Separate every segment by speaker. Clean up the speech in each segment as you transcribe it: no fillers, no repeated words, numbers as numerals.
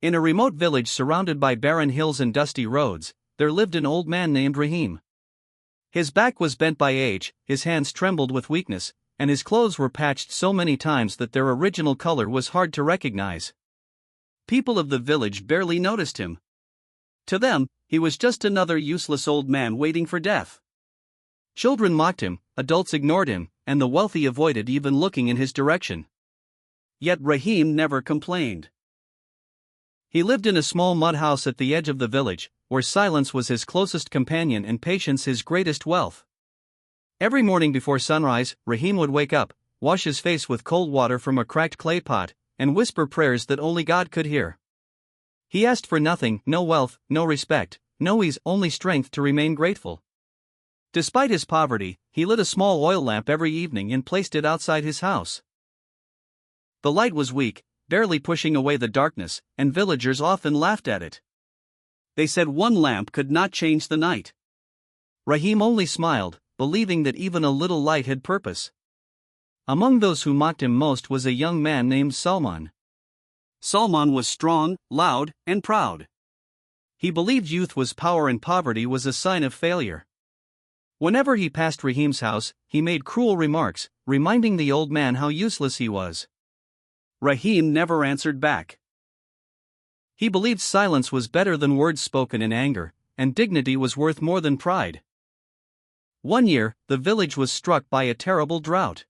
Speaker 1: In a remote village surrounded by barren hills and dusty roads, there lived an old man named Rahim. His back was bent by age, his hands trembled with weakness, and his clothes were patched so many times that their original color was hard to recognize. People of the village barely noticed him. To them, he was just another useless old man waiting for death. Children mocked him, adults ignored him, and the wealthy avoided even looking in his direction. Yet Rahim never complained. He lived in a small mud house at the edge of the village, where silence was his closest companion and patience his greatest wealth. Every morning before sunrise, Rahim would wake up, wash his face with cold water from a cracked clay pot, and whisper prayers that only God could hear. He asked for nothing, no wealth, no respect, no ease, only strength to remain grateful. Despite his poverty, he lit a small oil lamp every evening and placed it outside his house. The light was weak, barely pushing away the darkness, and villagers often laughed at it. They said one lamp could not change the night. Rahim only smiled, believing that even a little light had purpose. Among those who mocked him most was a young man named Salman. Salman was strong, loud, and proud. He believed youth was power and poverty was a sign of failure. Whenever he passed Rahim's house, he made cruel remarks, reminding the old man how useless he was. Rahim never answered back. He believed silence was better than words spoken in anger, and dignity was worth more than pride. One year, the village was struck by a terrible drought.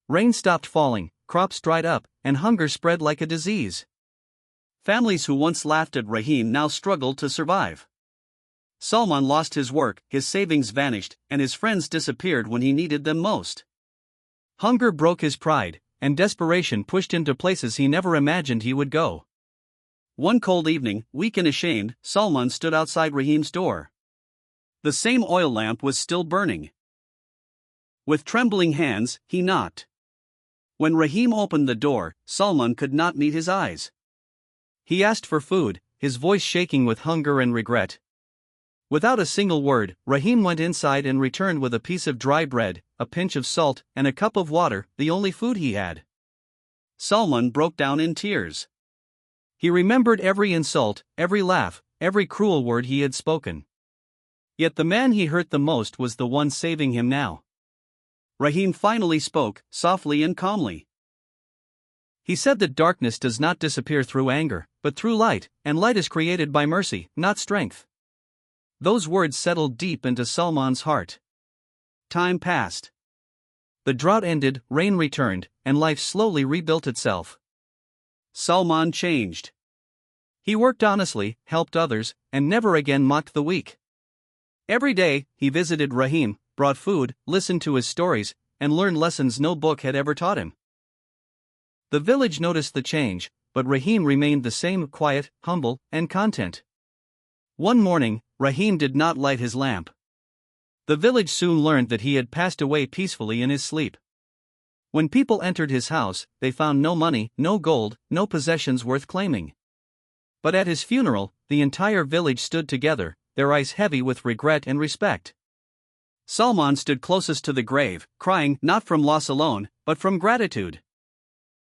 Speaker 1: Rain stopped falling, crops dried up, and hunger spread like a disease. Families who once laughed at Rahim now struggled to survive. Salman lost his work, his savings vanished, and his friends disappeared when he needed them most. Hunger broke his pride, and desperation pushed him to places he never imagined he would go. One cold evening, weak and ashamed, Salman stood outside Rahim's door. The same oil lamp was still burning. With trembling hands, he knocked. When Rahim opened the door, Salman could not meet his eyes. He asked for food, his voice shaking with hunger and regret. Without a single word, Rahim went inside and returned with a piece of dry bread, a pinch of salt, and a cup of water, the only food he had. Salman broke down in tears. He remembered every insult, every laugh, every cruel word he had spoken. Yet the man he hurt the most was the one saving him now. Rahim finally spoke, softly and calmly. He said that darkness does not disappear through anger, but through light, and light is created by mercy, not strength. Those words settled deep into Salman's heart. Time passed. The drought ended, rain returned, and life slowly rebuilt itself. Salman changed. He worked honestly, helped others, and never again mocked the weak. Every day, he visited Rahim, brought food, listened to his stories, and learned lessons no book had ever taught him. The village noticed the change, but Rahim remained the same, quiet, humble, and content. One morning, Rahim did not light his lamp. The village soon learned that he had passed away peacefully in his sleep. When people entered his house, they found no money, no gold, no possessions worth claiming. But at his funeral, the entire village stood together, their eyes heavy with regret and respect. Salman stood closest to the grave, crying not from loss alone, but from gratitude.